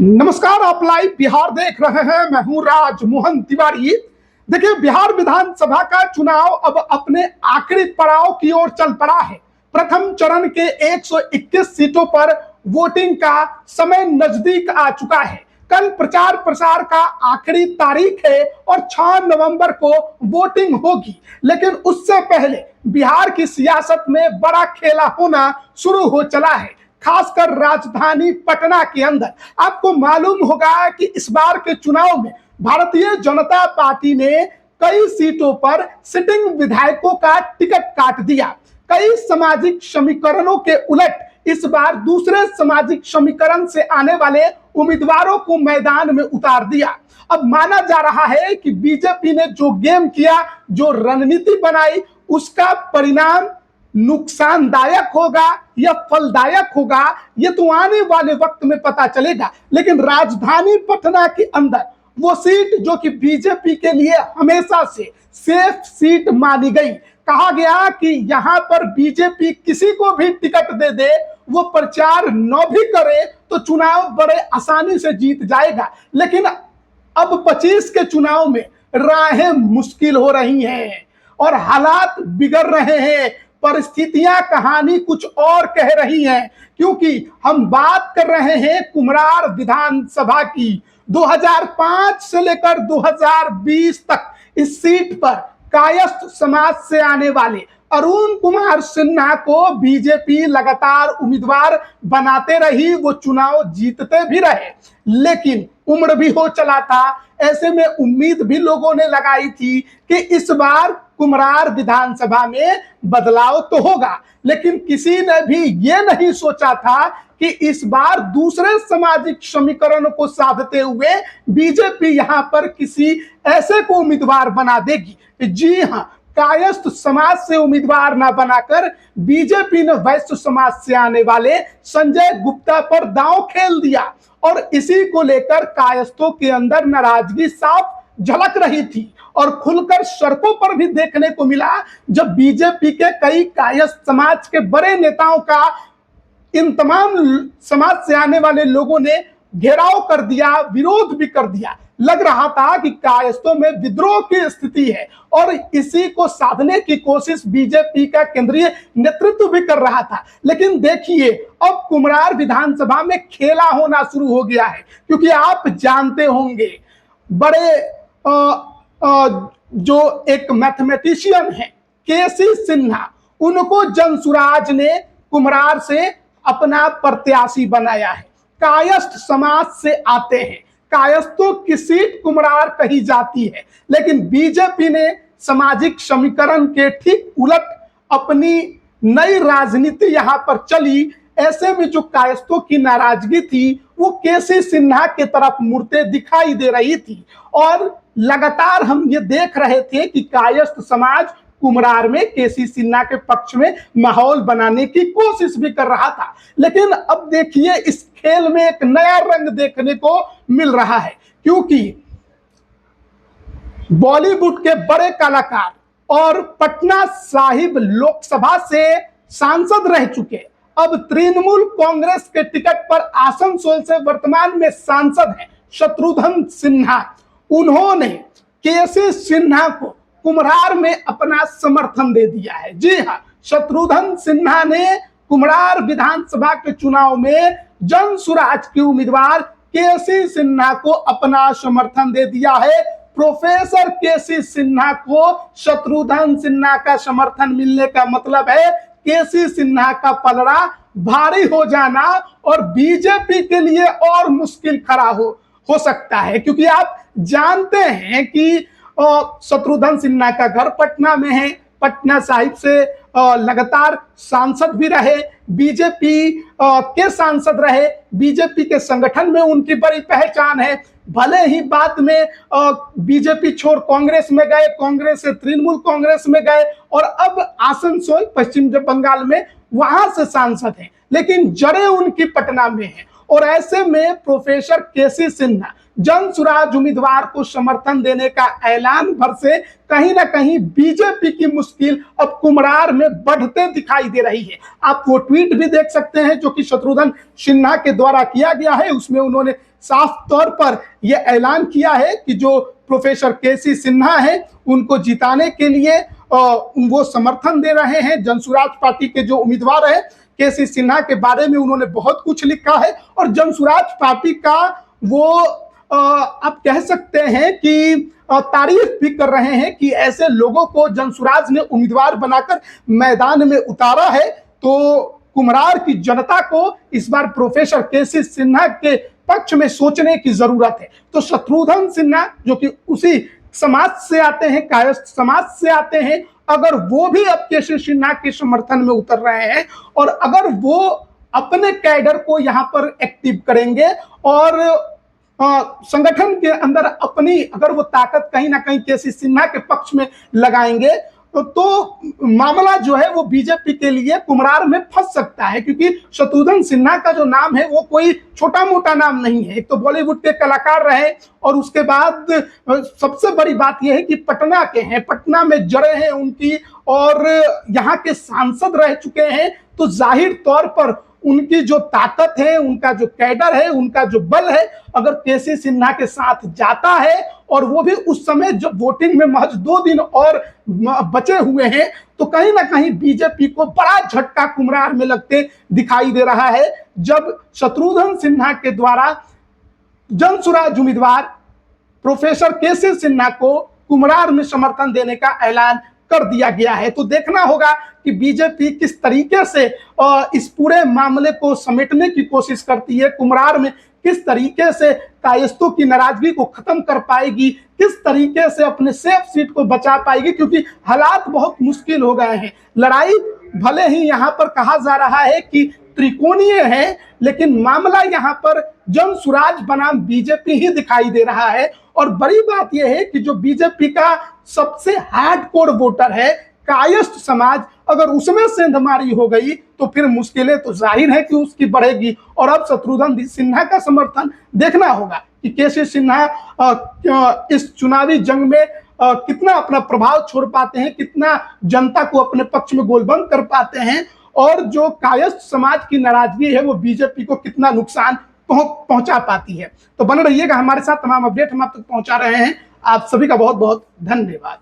नमस्कार, आप लाइव बिहार देख रहे हैं। मैं हूं राजमोहन तिवारी। देखिए, बिहार विधानसभा का चुनाव अब अपने आखिरी पड़ाव की ओर चल पड़ा है। प्रथम चरण के 121 सीटों पर वोटिंग का समय नजदीक आ चुका है। कल प्रचार प्रसार का आखिरी तारीख है और 6 नवंबर को वोटिंग होगी। लेकिन उससे पहले बिहार की सियासत में बड़ा खेला होना शुरू हो चला है, खासकर राजधानी पटना के अंदर। आपको मालूम होगा कि इस बार के चुनाव में भारतीय जनता पार्टी ने कई सीटों पर सिटिंग विधायकों का टिकट काट दिया। कई सामाजिक समीकरणों के उलट इस बार दूसरे सामाजिक समीकरण से आने वाले उम्मीदवारों को मैदान में उतार दिया। अब माना जा रहा है कि बीजेपी ने जो गेम किया, जो रणनीति बनाई, उसका परिणाम नुकसानदायक होगा या फलदायक होगा, ये तो आने वाले वक्त में पता चलेगा। लेकिन राजधानी पटना के अंदर वो सीट जो कि बीजेपी के लिए हमेशा से सेफ सीट मानी गई, कहा गया कि यहां पर बीजेपी किसी को भी टिकट दे दे, वो प्रचार न भी करे तो चुनाव बड़े आसानी से जीत जाएगा। लेकिन अब 25 के चुनाव में राहें मुश्किल हो रही हैं और हालात बिगड़ रहे हैं। परिस्थितियां, कहानी कुछ और कह रही हैं, क्योंकि हम बात कर रहे हैं कुम्हरार विधानसभा की। 2005 से लेकर 2020 तक इस सीट पर कायस्थ समाज से आने वाले अरुण कुमार सिन्हा को बीजेपी लगातार उम्मीदवार बनाते रही। वो चुनाव जीतते भी रहे, लेकिन उम्र भी हो चला था। ऐसे में उम्मीद भी लोगों ने लगाई थी कि इस बार कुम्हरार विधानसभा में बदलाव तो होगा। लेकिन किसी ने भी ये नहीं सोचा था कि इस बार दूसरे सामाजिक समीकरण को साधते हुए बीजेपी यहां पर किसी ऐसे को उम्मीदवार बना देगी। जी हां, कायस्थ समाज से उम्मीदवार ना बनाकर बीजेपी ने वैश्य समाज से आने वाले संजय गुप्ता पर दांव खेल दिया और इसी को लेकर कायस्थों के अंदर नाराजगी साफ झलक रही थी और खुलकर सड़कों पर भी देखने को मिला, जब बीजेपी के कई कायस्थ समाज के बड़े नेताओं का इन तमाम समाज से आने वाले लोगों ने घेराव कर दिया, विरोध भी कर दिया। लग रहा था कि कायस्थों में विद्रोह की स्थिति है और इसी को साधने की कोशिश बीजेपी का केंद्रीय नेतृत्व भी कर रहा था। लेकिन देखिए, अब कुम्हरार विधानसभा में खेला होना शुरू हो गया है, क्योंकि आप जानते होंगे बड़े जो एक मैथमेटिशियन है केसी सिन्हा, उनको जनसुराज ने कुम्हरार से अपना प्रत्याशी बनाया है। कायस्थ समाज से आते हैं, कायस्थों की सीट कुम्हरार कही जाती है, लेकिन बीजेपी ने सामाजिक समीकरण के ठीक उलट अपनी नई राजनीति यहां पर चली। ऐसे में जो कायस्थों की नाराजगी थी वो केसी सिन्हा के तरफ मुड़ते दिखाई दे रही थी और लगातार हम ये देख रहे थे कि कायस्थ समाज कुम्हरार में केसी सिन्हा के पक्ष में माहौल बनाने की कोशिश भी कर रहा था। लेकिन अब देखिए, इस खेल में एक नया रंग देखने को मिल रहा है, क्योंकि बॉलीवुड के बड़े कलाकार और पटना साहिब लोकसभा से सांसद रह चुके, अब तृणमूल कांग्रेस के टिकट पर आसनसोल से वर्तमान में सांसद हैं शत्रुघ्न सिन्हा, उन्होंने केसी सिन्हा को कुम्हरार में अपना समर्थन दे दिया है। जी हां, शत्रुघ्न सिन्हा ने कुम्हरार विधानसभा के चुनाव में जनसुराज के उम्मीदवार केसी सिन्हा को अपना समर्थन दे दिया है। प्रोफेसर केसी सिन्हा को शत्रुघ्न सिन्हा का समर्थन मिलने का मतलब है केसी सिन्हा का पलड़ा भारी हो जाना और बीजेपी के लिए और मुश्किल खड़ा हो सकता है, क्योंकि आप जानते हैं कि शत्रुघ्न सिन्हा का घर पटना में है, पटना साहिब से लगातार सांसद भी रहे, बीजेपी के सांसद रहे, बीजेपी के संगठन में उनकी बड़ी पहचान है। भले ही बाद में बीजेपी छोड़ कांग्रेस में गए, कांग्रेस से तृणमूल कांग्रेस में गए और अब आसनसोल पश्चिम बंगाल में वहां से सांसद हैं, लेकिन जड़ें उनकी पटना में हैं। और ऐसे में प्रोफेसर केसी सिन्हा जनसुराज उम्मीदवार को समर्थन देने का ऐलान भर से कहीं ना कहीं बीजेपी की मुश्किल अब कुम्हरार में बढ़ते दिखाई दे रही है। आप वो ट्वीट भी देख सकते हैं जो कि शत्रुघ्न सिन्हा के द्वारा किया गया है। उसमें उन्होंने साफ तौर पर यह ऐलान किया है कि जो प्रोफेसर केसी सिन्हा है उनको जिताने के लिए वो समर्थन दे रहे हैं। जनसुराज पार्टी के जो उम्मीदवार है केसी सिन्हा के बारे में उन्होंने बहुत कुछ लिखा है और जनसुराज पार्टी का वो आप कह सकते हैं कि तारीफ भी कर रहे हैं कि ऐसे लोगों को जनसुराज ने उम्मीदवार बनाकर मैदान में उतारा है। तो कुम्हरार की जनता को इस बार प्रोफेसर केसी सिन्हा के पक्ष में सोचने की जरूरत है। तो शत्रुघ्न सिन्हा जो कि उसी समाज से आते हैं, कायस्थ समाज से आते हैं, अगर वो भी अब केसी सिन्हा के समर्थन में उतर रहे हैं और अगर वो अपने कैडर को यहाँ पर एक्टिव करेंगे और संगठन के अंदर अपनी अगर वो ताकत कहीं ना कहीं केसी सिन्हा के पक्ष में लगाएंगे तो मामला जो है वो बीजेपी के लिए कुम्हरार में फंस सकता है, क्योंकि शत्रुघ्न सिन्हा का जो नाम है वो कोई छोटा मोटा नाम नहीं है। एक तो बॉलीवुड के कलाकार रहे और उसके बाद सबसे बड़ी बात यह है कि पटना के हैं, पटना में जड़े हैं उनकी और यहाँ के सांसद रह चुके हैं। तो जाहिर तौर पर उनकी जो ताकत है, उनका जो कैडर है, उनका जो बल है, अगर केसी सिन्हा के साथ जाता है और वो भी उस समय जब वोटिंग में महज 2 दिन और बचे हुए हैं, तो कहीं ना कहीं बीजेपी को बड़ा झटका कुम्हरार में लगते दिखाई दे रहा है। जब शत्रुघ्न सिन्हा के द्वारा जनसुराज उम्मीदवार प्रोफेसर केसी सिन्हा को कुम्हरार में समर्थन देने का ऐलान कर दिया गया है, तो देखना होगा कि बीजेपी किस तरीके से इस पूरे मामले को समेटने की कोशिश करती है, कुम्हरार में किस तरीके से कायस्थों की नाराजगी को खत्म कर पाएगी, किस तरीके से अपने सेफ सीट को बचा पाएगी, क्योंकि हालात बहुत मुश्किल हो गए हैं। लड़ाई भले ही यहाँ पर कहा जा रहा है कि त्रिकोणीय है, लेकिन मामला यहाँ पर जनसुराज बनाम बीजेपी ही दिखाई दे रहा है। और बड़ी बात यह है कि जो बीजेपी का सबसे हार्डकोर वोटर है कायस्थ समाज, अगर उसमें सेंधमारी हो गई तो फिर मुश्किलें तो जाहिर है कि उसकी बढ़ेगी। और अब शत्रुघ्न सिन्हा का समर्थन देखना होगा कि केसी सिन्हा इस चुनावी जंग में कितना अपना प्रभाव छोड़ पाते हैं, कितना जनता को अपने पक्ष में गोलबंद कर पाते हैं और जो कायस्थ समाज की नाराजगी है वो बीजेपी को कितना नुकसान पहुंचा पाती है। तो बने रहिएगा हमारे साथ, तमाम अपडेट हम आप तक पहुंचा रहे हैं। आप सभी का बहुत बहुत धन्यवाद।